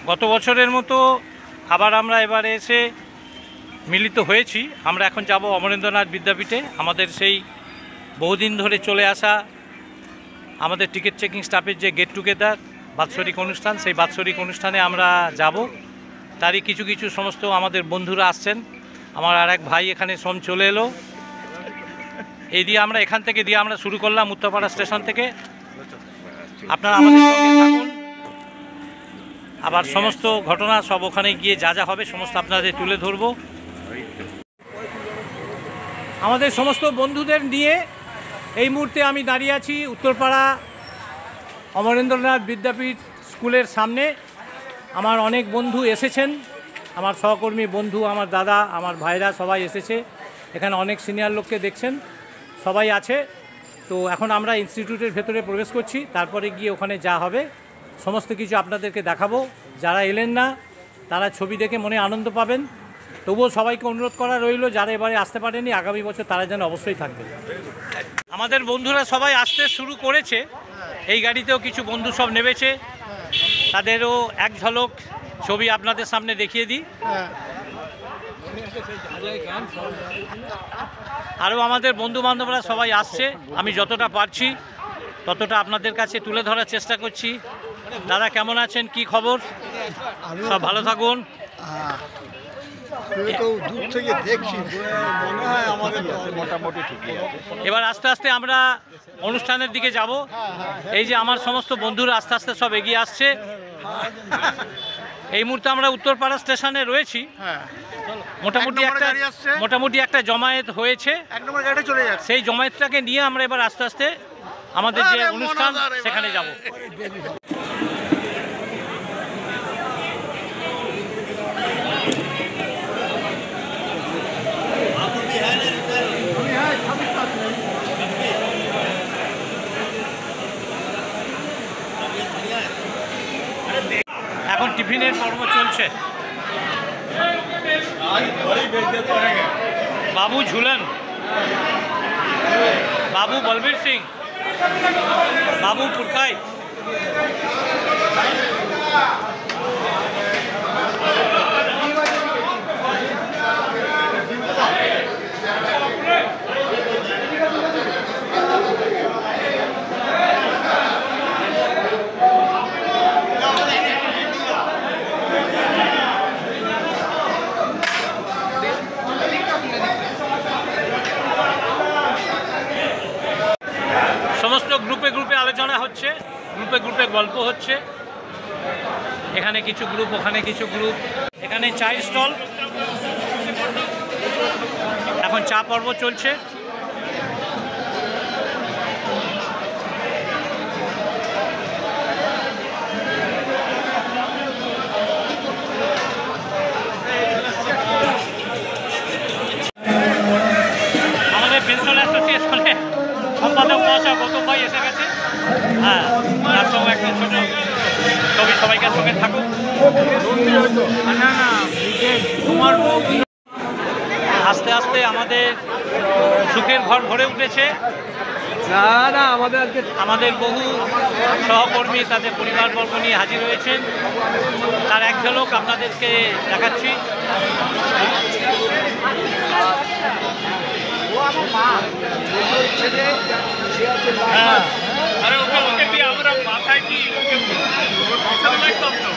গত বছরের মতো আবার আমরা এবারে এসে মিলিত হয়েছি। আমরা এখন যাব অমরেন্দ্রনাথ বিদ্যাপীঠে। আমাদের সেই বহুদিন ধরে চলে আসা আমাদের টিকিট চেকিং স্টাফের যে গেট টুগেদার বাৎসরিক অনুষ্ঠান, সেই বাৎসরিক অনুষ্ঠানে আমরা যাব। তারই কিছু কিছু সমস্ত আমাদের বন্ধুরা আসছেন। আমার আর এক ভাই এখানে সোম চলে এলো। এই দিয়ে আমরা এখান থেকে আমরা শুরু করলাম উত্তরপাড়া স্টেশন থেকে। আপনারা আমাদের সঙ্গে থাকুন। আবার সমস্ত ঘটনা সব ওখানে গিয়ে যা যা হবে সমস্ত আপনাদের তুলে ধরব। আমাদের সমস্ত বন্ধুদের নিয়ে এই মুহূর্তে আমি দাঁড়িয়ে আছি উত্তরপাড়া অমরেন্দ্রনাথ বিদ্যাপীঠ স্কুলের সামনে। আমার অনেক বন্ধু এসেছেন, আমার সহকর্মী বন্ধু, আমার দাদা, আমার ভাইরা সবাই এসেছে। এখানে অনেক সিনিয়র লোককে দেখছেন, সবাই আছে। তো এখন আমরা ইনস্টিটিউটের ভেতরে প্রবেশ করছি, তারপরে গিয়ে ওখানে যা হবে সমস্ত কিছু আপনাদেরকে দেখাবো। যারা এলেন না তারা ছবি দেখে মনে আনন্দ পাবেন। তবুও সবাইকে অনুরোধ করা রইল, যারা এবারে আসতে পারেনি আগামী বছর তারা যেন অবশ্যই থাকবে। আমাদের বন্ধুরা সবাই আসতে শুরু করেছে। এই গাড়িতেও কিছু বন্ধু সব নেমেছে, তাদেরও এক ঝলক ছবি আপনাদের সামনে দেখিয়ে দিই। আরও আমাদের বন্ধু বান্ধবরা সবাই আসছে। আমি যতটা পারছি ততটা আপনাদের কাছে তুলে ধরার চেষ্টা করছি। দাদা কেমন আছেন, কি খবর? সব ভালো থাকুন। দূর থেকে দেখছি, মনে হয় আমাদের মোটামুটি ঠিকই আছে। এবার আস্তে আস্তে আমরা অনুষ্ঠানের দিকে যাব। এই যে আমার সমস্ত বন্ধুরা আস্তে আস্তে সব এগিয়ে আসছে। এই মুহূর্তে আমরা উত্তরপাড়া স্টেশনে রয়েছি। মোটামুটি একটা জমায়েত হয়েছে, সেই জমায়েতটাকে নিয়ে আমরা এবার আস্তে আস্তে আমাদের যে অনুষ্ঠান সেখানে যাব। এখন টিফিনের পর্ব চলছে। বাবু ঝুलन, বাবু বলবীর সিং, বাবু পুরকাই। সমস্ত গ্রুপে গ্রুপে আলোচনা হচ্ছে, গ্রুপে গ্রুপে গল্প হচ্ছে। এখানে কিছু গ্রুপ, ওখানে কিছু গ্রুপ। এখানে চায়ের স্টল, এখন চা পর্ব চলছে। আমাদের পেনশন অ্যাসোসিয়েশনে সম্পাদক মহাশয় গৌতম ভাই এসে গেছে। হ্যাঁ, তার সঙ্গে একটা ছোটো ছবি সবাইকে সঙ্গে থাকুক। আস্তে আস্তে আমাদের সুখের ঘর ভরে উঠেছে। আমাদের বহু সহকর্মী তাদের পরিবারবর্গ নিয়ে হাজির হয়েছেন। তার এক ঝলক আপনাদেরকে দেখাচ্ছি। আরে ওকে ওকে দিয়ে আমরা মাথায় কি ওকে পছন্দ লাগতাম তো।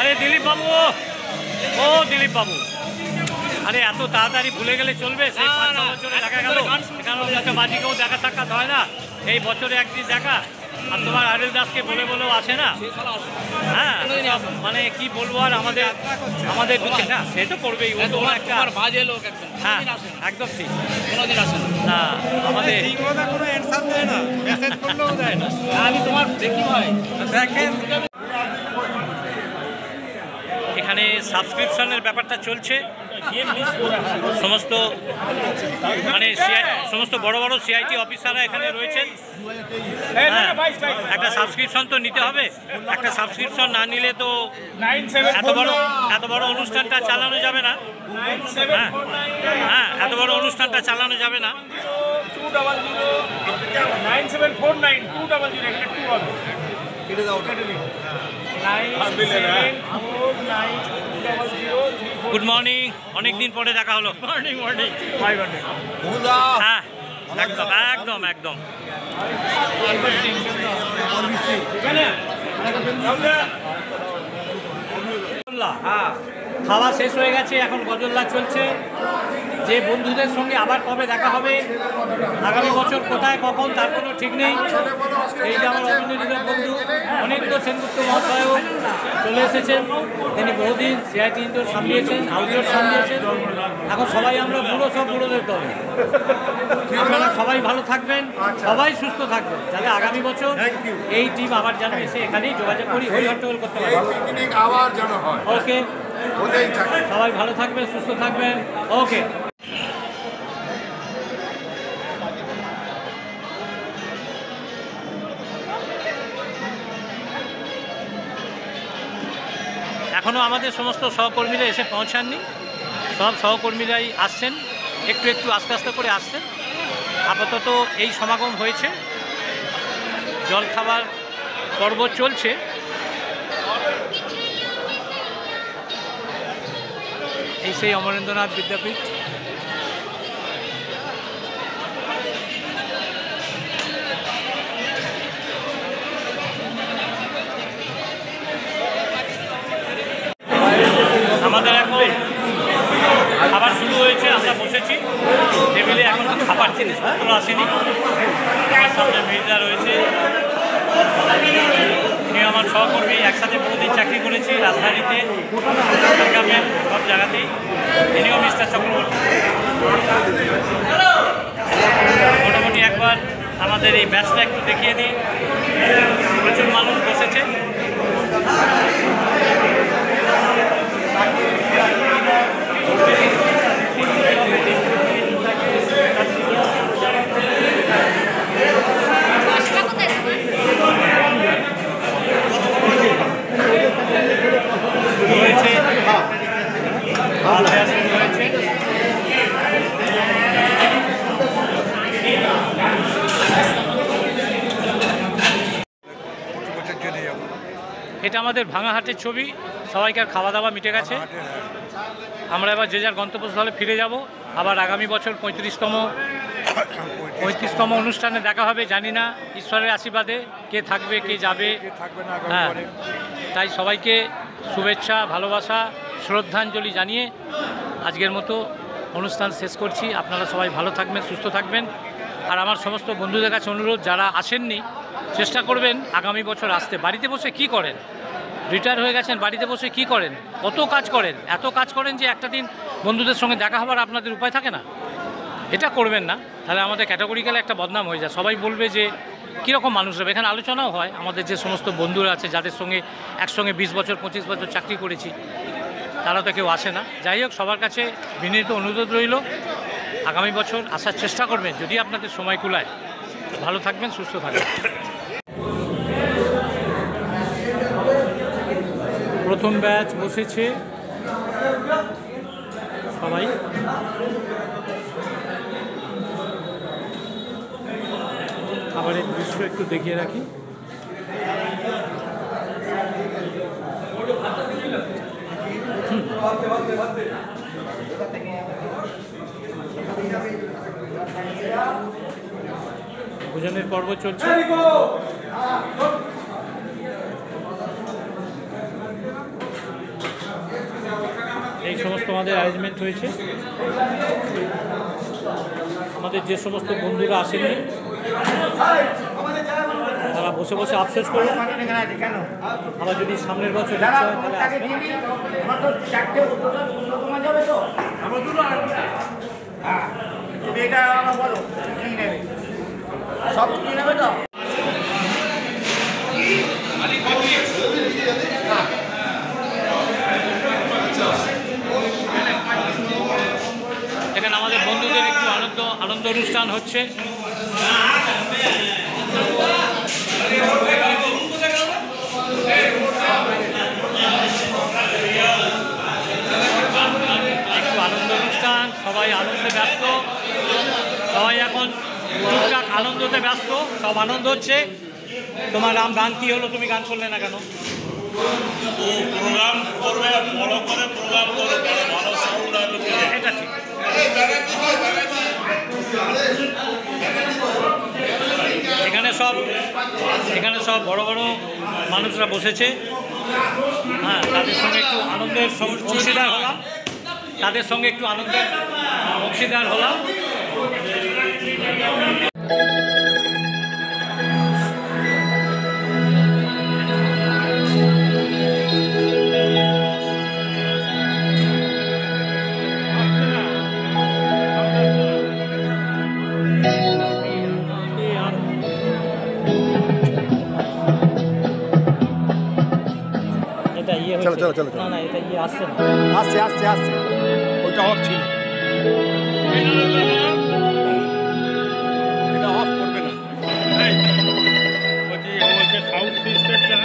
আরে দিলীপ বাবু, ও দিলীপ বাবু, আরে এত তাড়াতাড়ি ভুলে গেলে চলবে? সেই 5-6 বছরে দেখা গেল, এখানে বাজিকেও দেখা সাক্ষাৎ হয় না, এই বছরে একদিন দেখা। আর তোমার আরিল দাসকে বলে বলেও আসে না। হ্যাঁ, মানে কি বলবো আর, আমাদের দুঃখে না, সে তো করবেই। ও তো একটা বাজে লোক একদম। হ্যাঁ, একদম ঠিক। কোনোদিন আসে না আমাদের কোনো অ্যান্সার দেয় না, মেসেজ করলেও দেয় না। আমি তোমার দেখি ভাই দেখেন এখানে সাবস্ক্রিপশনের ব্যাপারটা চলছে। সমস্ত মানে সমস্ত বড় বড় সিআইটি অফিসাররা এখানে রয়েছেন। হ্যাঁ, একটা সাবস্ক্রিপশন তো নিতে হবে, একটা সাবস্ক্রিপশন না নিলে তো এত বড় অনুষ্ঠানটা চালানো যাবে না। হ্যাঁ, এত বড় অনুষ্ঠানটা চালানো যাবে না। 9749 এখানে 2 হবে। কেটে দাও, কেটে দিন। 9749 গুড মর্নিং, অনেক দিন পরে দেখা হলো। মর্নিং 500। হ্যাঁ, একদম একদম একদম। খাওয়া শেষ হয়ে গেছে, এখন গজল্লা চলছে। যে বন্ধুদের সঙ্গে আবার কবে দেখা হবে, আগামী বছর কোথায় কখন তার কোনো ঠিক নেই। এই যে আমার অভিনন্দন বন্ধু অনেকগুলো সেনগুপ্ত মহাশয়ও চলে এসেছেন। তিনি বহুদিন সিআইটি ইন্ডোর সামলিয়েছেন, আউটডোর সামলিয়েছেন। এখন সবাই আমরা সব বুড়োদের দলে। আপনারা সবাই ভালো থাকবেন, সবাই সুস্থ থাকবেন, যাতে আগামী বছর এই টিম আবার যেন এসে এখানেই যোগাযোগ করি, হই হট্টগোল করতে পারি। ওকে, সবাই ভালো থাকবেন, সুস্থ থাকবেন। ওকে। এখনও আমাদের সমস্ত সহকর্মীরা এসে পৌঁছাননি। সব সহকর্মীরাই আসছেন, একটু একটু আস্তে আস্তে করে আসছেন। আপাতত এই সমাগম হয়েছে, জলখাবার পর্ব চলছে। এই সেই অমরেন্দ্রনাথ বিদ্যাপীঠ। আমাদের এখন খাবার শুরু হয়েছে, আমরা বসেছি টেবিলে। এখন খাবার জিনিসপত্র আসেনি। আমার সামনে মির্জা রয়েছে, উনি আমার সহকর্মী, একসাথে বহুদিন চাকরি করেছি রাজধানীতে, ঢাকাতে, সব জায়গাতেই। তিনিও মিস্টার চক্রবর্তী। মোটামুটি একবার আমাদের এই ব্যাচটা একটু দেখিয়ে দিই। প্রচুর মানুষ বসেছে। এটা আমাদের ভাঙাহাটের ছবি। সবাইকার খাওয়া দাওয়া মিটে গেছে। আমরা এবার যে যার গন্তব্যস্থলে ফিরে যাব। আবার আগামী বছর 35তম অনুষ্ঠানে দেখা হবে। জানি না ঈশ্বরের আশীর্বাদে কে থাকবে কে যাবে। হ্যাঁ, তাই সবাইকে শুভেচ্ছা, ভালোবাসা, শ্রদ্ধাঞ্জলি জানিয়ে আজকের মতো অনুষ্ঠান শেষ করছি। আপনারা সবাই ভালো থাকবেন, সুস্থ থাকবেন। আর আমার সমস্ত বন্ধুদের কাছে অনুরোধ, যারা আসেননি চেষ্টা করবেন আগামী বছর আসতে। বাড়িতে বসে কি করেন? রিটায়ার হয়ে গেছেন, বাড়িতে বসে কি করেন? কত কাজ করেন, এত কাজ করেন যে একটা দিন বন্ধুদের সঙ্গে দেখা হবার আপনাদের উপায় থাকে না। এটা করবেন না, তাহলে আমাদের ক্যাটাগরিক্যালে একটা বদনাম হয়ে যায়। সবাই বলবে যে কীরকম মানুষ হবে। এখানে আলোচনাও হয় আমাদের যে সমস্ত বন্ধুরা আছে, যাদের সঙ্গে একসঙ্গে 20 বছর 25 বছর চাকরি করেছি, তারা তো কেউ আসে না। যাই হোক, সবার কাছে বিনীত অনুরোধ রইল, আগামী বছর আসার চেষ্টা করবেন যদি আপনাদের সময় কুলায়। ভালো থাকবেন, সুস্থ থাকবেন। প্রথম ব্যাচ বসেছে সবাই। খাবারের দৃশ্য একটু দেখিয়ে রাখি। ভোজনের পর্ব চলছে। এই সমস্ত আমাদের অ্যারেঞ্জমেন্ট হয়েছে। আমাদের যে সমস্ত বন্ধুরা আসেননি তারা বসে বসে আফসোস করবেন। আবার যদি সামনের বছর ইচ্ছা হয় তাহলে আসবেন। আজকের একটু আনন্দ অনুষ্ঠান হচ্ছে। একটু আনন্দ অনুষ্ঠান, সবাই আনন্দে ব্যস্ত, সবাই এখন টুকটাক আনন্দতে ব্যস্ত, সব আনন্দ হচ্ছে। তোমার গান কি হলো, তুমি গান করলে না কেন? প্রোগ্রাম করবে, বড় করে প্রোগ্রাম করবে, ভালো সাউন্ড আর এটা ঠিক। এখানে সব বড় বড় মানুষরা বসেছে। হ্যাঁ, তাদের সঙ্গে একটু আনন্দের অংশীদার হলাম, তাদের সঙ্গে একটু আনন্দের অংশীদার হলাম। চলো চলো চলো না এটা আসছে না, আসছে আসছে আসছে, ওইটা অফ ছিল, এটা অফ করবে না। সাউন্ড সিস্টেমটা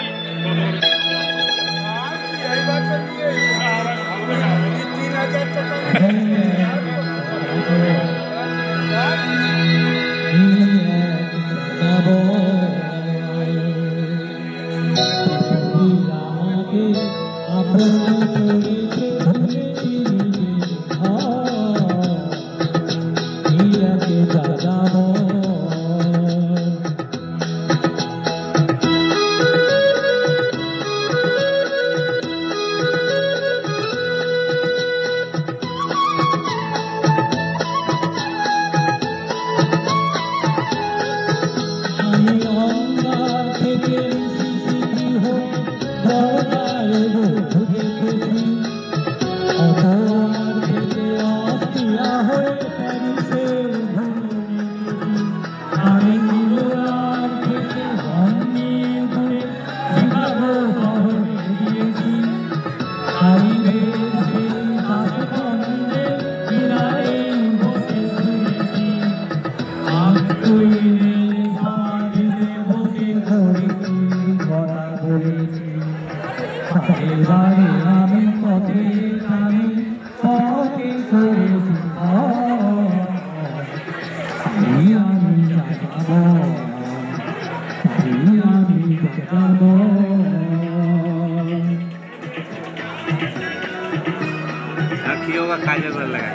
का काजल वाला लगा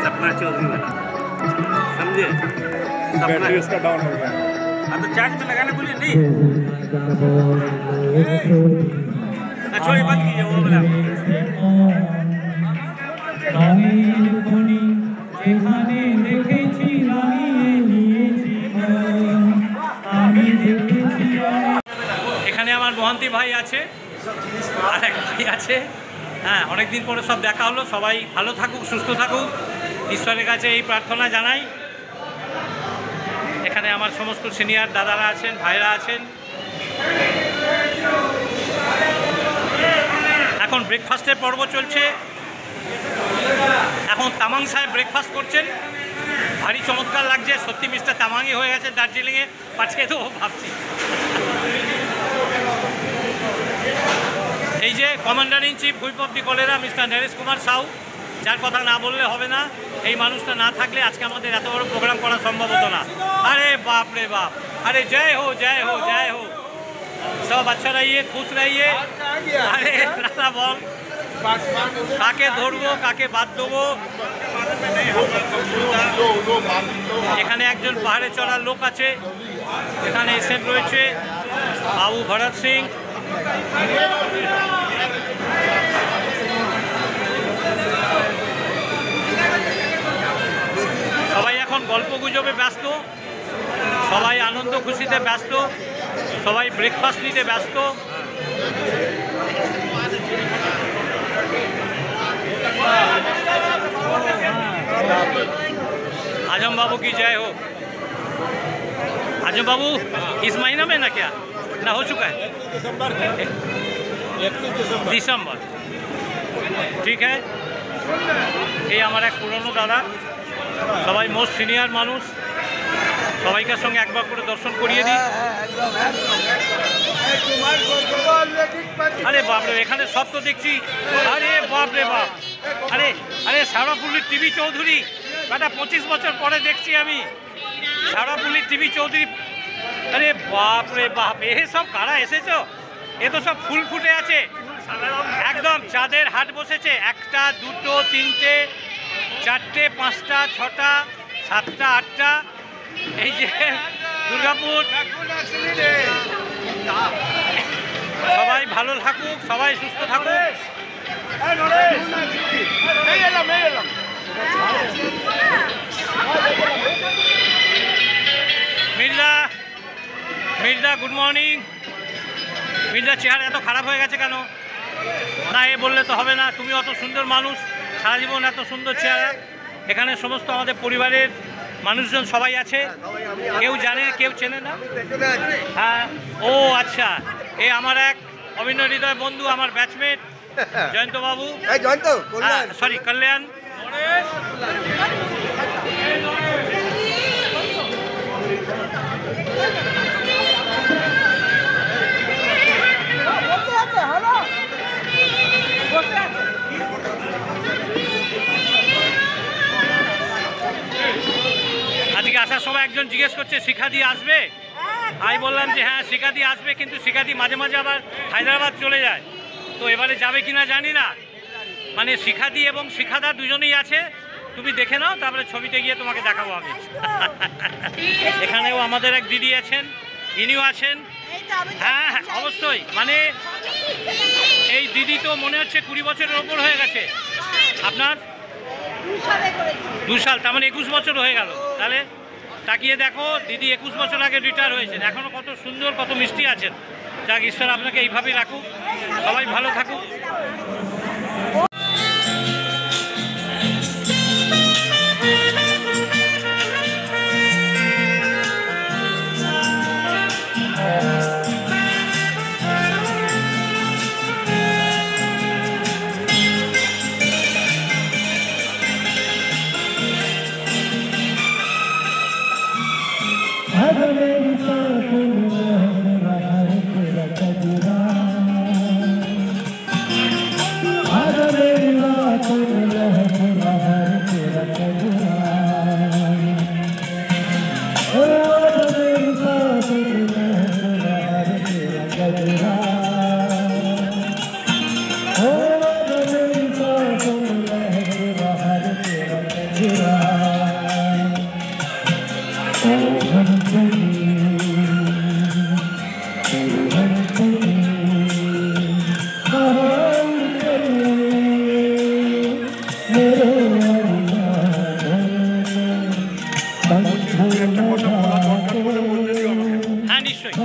सपना चौधरी वाला, समझे? बैटरी उसका डाउन हो गया। हाँ तो चार्ज में लगाने बोलिए नहीं, छोड़िए बंद कीजिए वो वाला। এখানে আমার মহান্তি ভাই আছে, আরেক ভাই আছে। হ্যাঁ, অনেকদিন পরে সব দেখা হলো। সবাই ভালো থাকুক, সুস্থ থাকুক, ঈশ্বরের কাছে এই প্রার্থনা জানাই। এখানে আমার সমস্ত সিনিয়র দাদারা আছেন, ভাইরা আছেন। এখন ব্রেকফাস্টের পর্ব চলছে। এখন তামাং সাহেব ব্রেকফাস্ট করছেন, ভারী চমৎকার লাগছে। সত্যি মিস্টার তামাংই হয়ে গেছে, দার্জিলিংয়ে পাঠিয়ে দেবো ভাবছি। এই যে commander in chief whip of the কলেরা মিস্টার নরেশ কুমার সাউ, যার কথা না বললে হবে না। এই মানুষটা না থাকলে আজকে আমাদের এত বড় প্রোগ্রাম করা সম্ভব হতো না। আরে বাপ রে বাপ, আরে জয় হো জয় হো জয় হো, সব আচ্ছা রহিয়ে, খুশ রহিয়ে। আরে দাদা বল, কাকে ধরবো কাকে বাদ দেবো? এখানে একজন পাহাড়ে চড়ার লোক আছে, এখানে এসেন রয়েছে বাবু ভরত সিং। সবাই এখন গল্প গুজবে ব্যস্ত, সবাই আনন্দ খুশিতে ব্যস্ত, সবাই ব্রেকফাস্ট নিতে ব্যস্ত। आजम बाबू की जय हो। आजम बाबू इस महीना में ना क्या ना हो चुका है? दिसंबर, ठीक है। ये हमारा एक पुरानो दादा সবাই মোস্ট সিনিয়র মানুষ, সবাইকার সঙ্গে একবার করে দর্শন করিয়ে দিই। আরে বাপরে, এখানে সব তো দেখছি। আরে বাপরে বাপ, আরে আরে শেওড়াফুলির টিভি চৌধুরী, কাটা 25 বছর পরে দেখছি আমি শেওড়াফুলির টিভি চৌধুরী। আরে বাপরে বাপ, এ সব কারা এসেছো? এ তো সব ফুল ফুটে আছে একদম, চাঁদের হাট বসেছে। 1টা 2টো 3টে 4টে 5টা 6টা 7টা 8টা, এই যে দুর্গাপুর। সবাই ভালো থাকুক, সবাই সুস্থ থাকুক। Mirza, Mirza good morning. মির্জা চেহারা এত খারাপ হয়ে গেছে কেন? না, এ বললে তো হবে না, তুমি অত সুন্দর মানুষ, সারা জীবন এত সুন্দর চেহারা। এখানে সমস্ত আমাদের পরিবারের মানুষজন সবাই আছে, কেউ জানে কেউ চেনে না। হ্যাঁ, ও আচ্ছা, এ আমার এক অভিন্ন হৃদয় বন্ধু, আমার ব্যাচমেট জয়ন্তবাবু, সরি কল্যাণ। আজকে আসার সময় একজন জিজ্ঞেস করছে শিখাদি আসবে। আমি বললাম যে হ্যাঁ শিখাদি আসবে, কিন্তু শিখাদি মাঝে মাঝে আবার হায়দ্রাবাদ চলে যায়, তো এবারে যাবে কিনা জানি না। মানে শিখাদি এবং শিখাদা দুজনেই আছে, তুমি দেখে নাও, তারপরে ছবিতে গিয়ে তোমাকে দেখাবো আমি। এখানেও আমাদের এক দিদি আছেন, ইনিও আছেন। হ্যাঁ হ্যাঁ অবশ্যই, মানে এই দিদি তো মনে হচ্ছে 20 বছরের ওপর হয়ে গেছে। আপনার 2 সাল, তার মানে 21 বছর হয়ে গেল। তাহলে তাকিয়ে দেখো, দিদি 21 বছর আগে রিটায়ার হয়েছেন, এখনও কত সুন্দর কত মিষ্টি আছেন। যাক, ঈশ্বর আপনাকে এইভাবেই রাখুক, সবাই ভালো থাকুক। হ্যাঁ নিশ্চয়ই।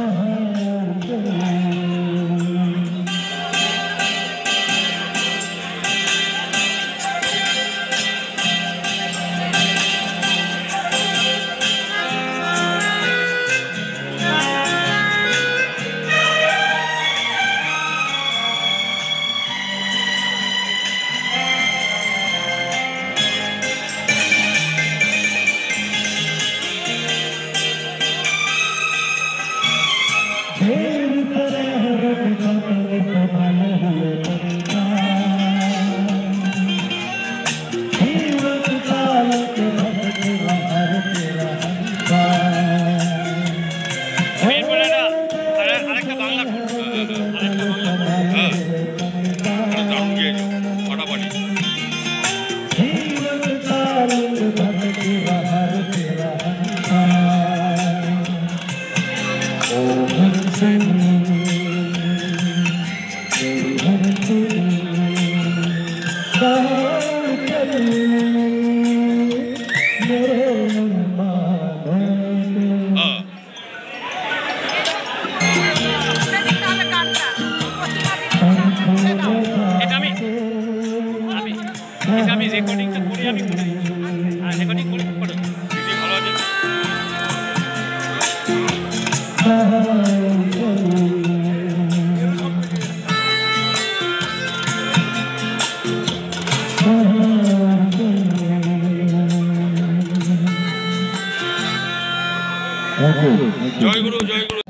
জয় গুরু জয় গুরু।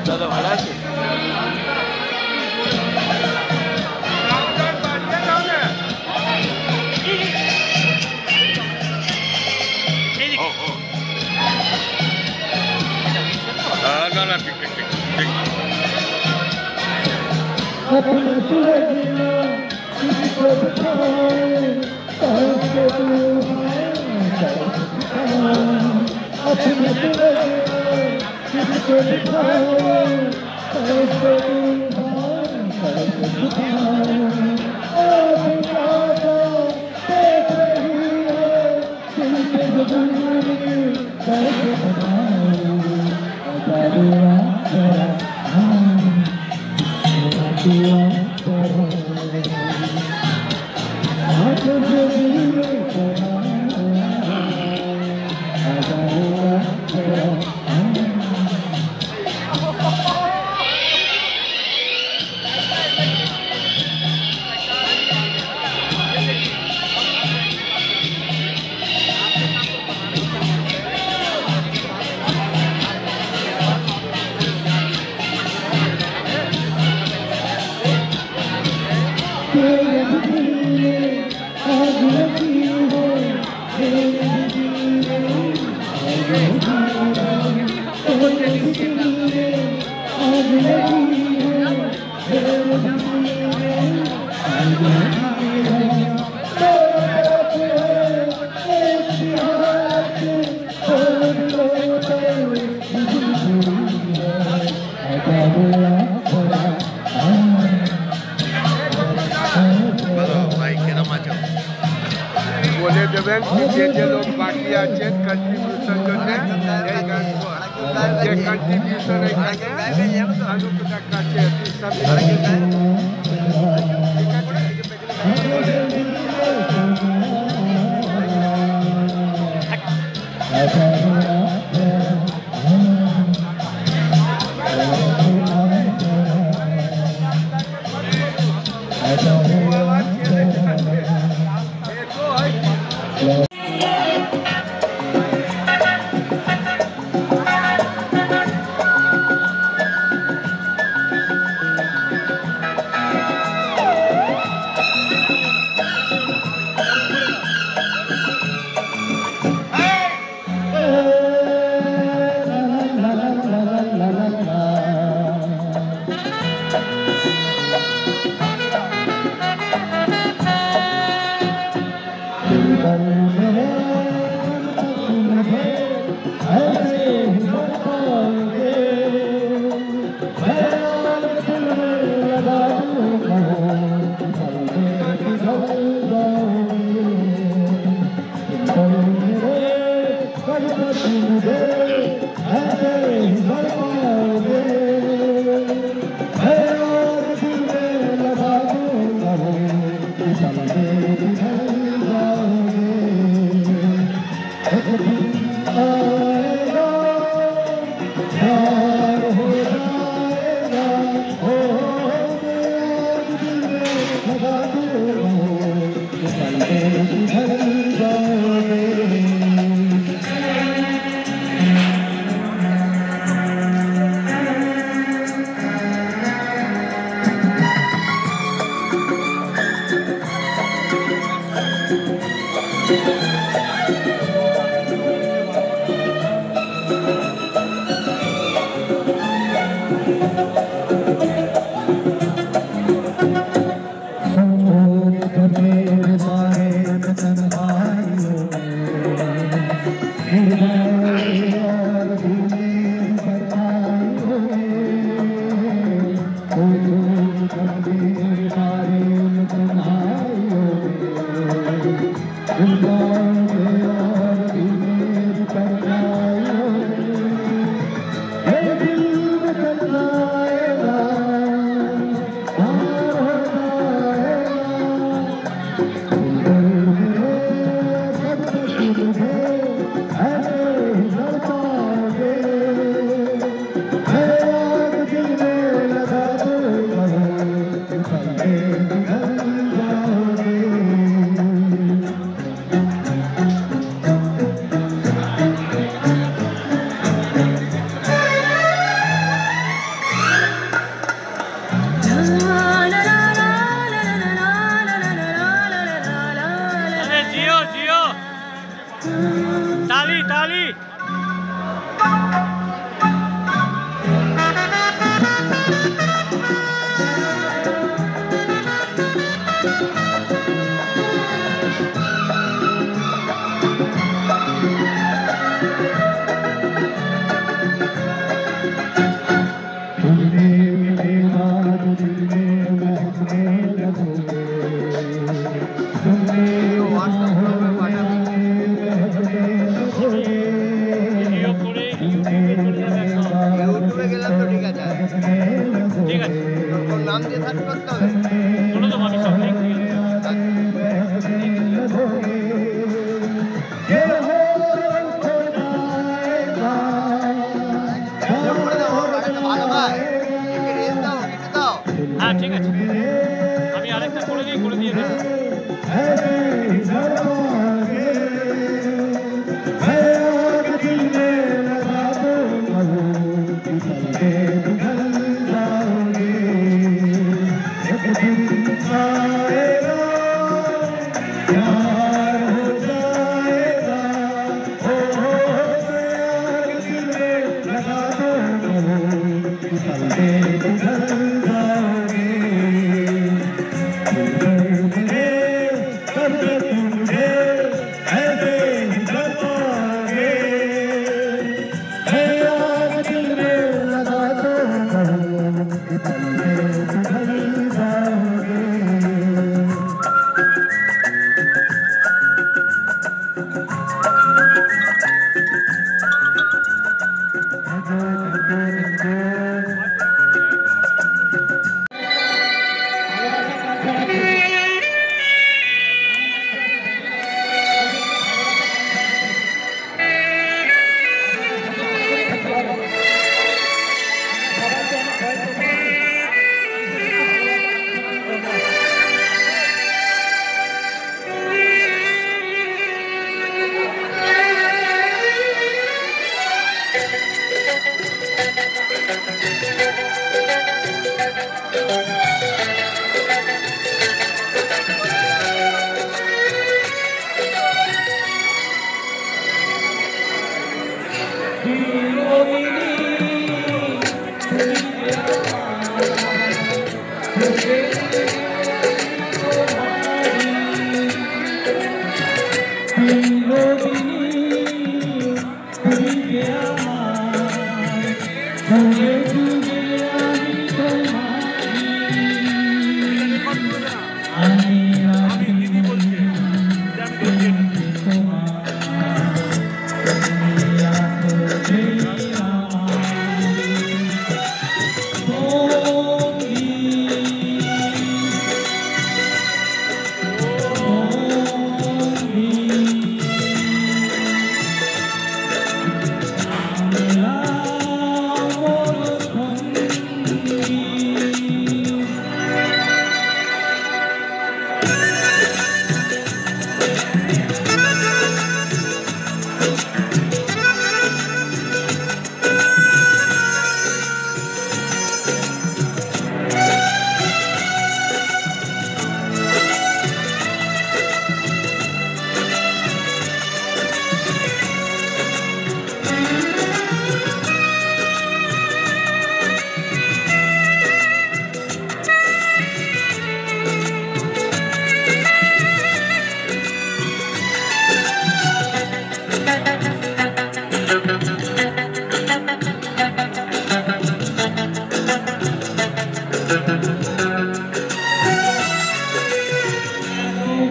দাদা ভালো আছে? না না ঠিক ঠিক ঠিক ঠিক। বলে দেবেন যে যে লোক বাকি আছেন কন্ট্রিবিউশন জন্য এই গান যে কন্ট্রিবিউশন এখানে অনুপদার কাছে Thank you. ताली ताली ঠিক আছে নাম দিয়ে সার্চ করতে হবে বলো তো আমি সব লিখ দিয়ে ভালো ভাই রেল দাও কেটে দাও হ্যাঁ ঠিক আছে আমি আরেকটা করে দিয়ে দেবো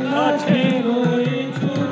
কাছে রয়েছো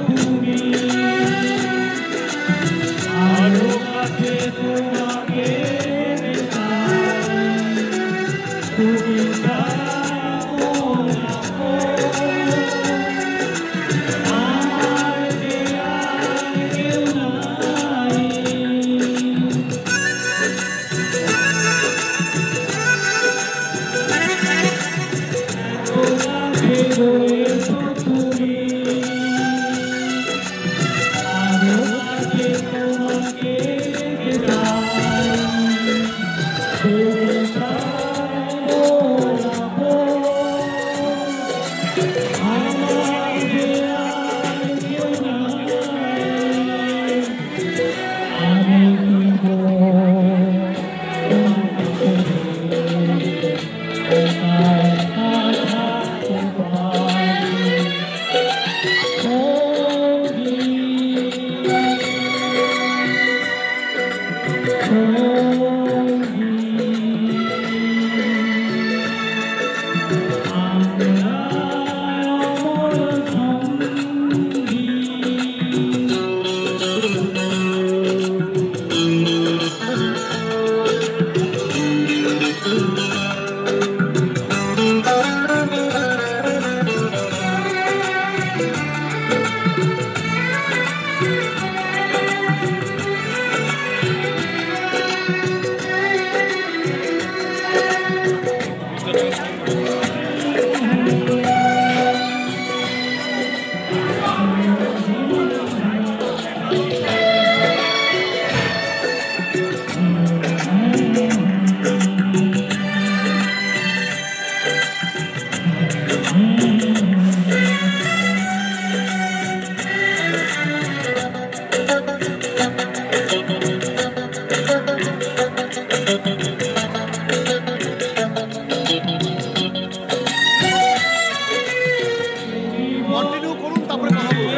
তারপরে কথা বলবো।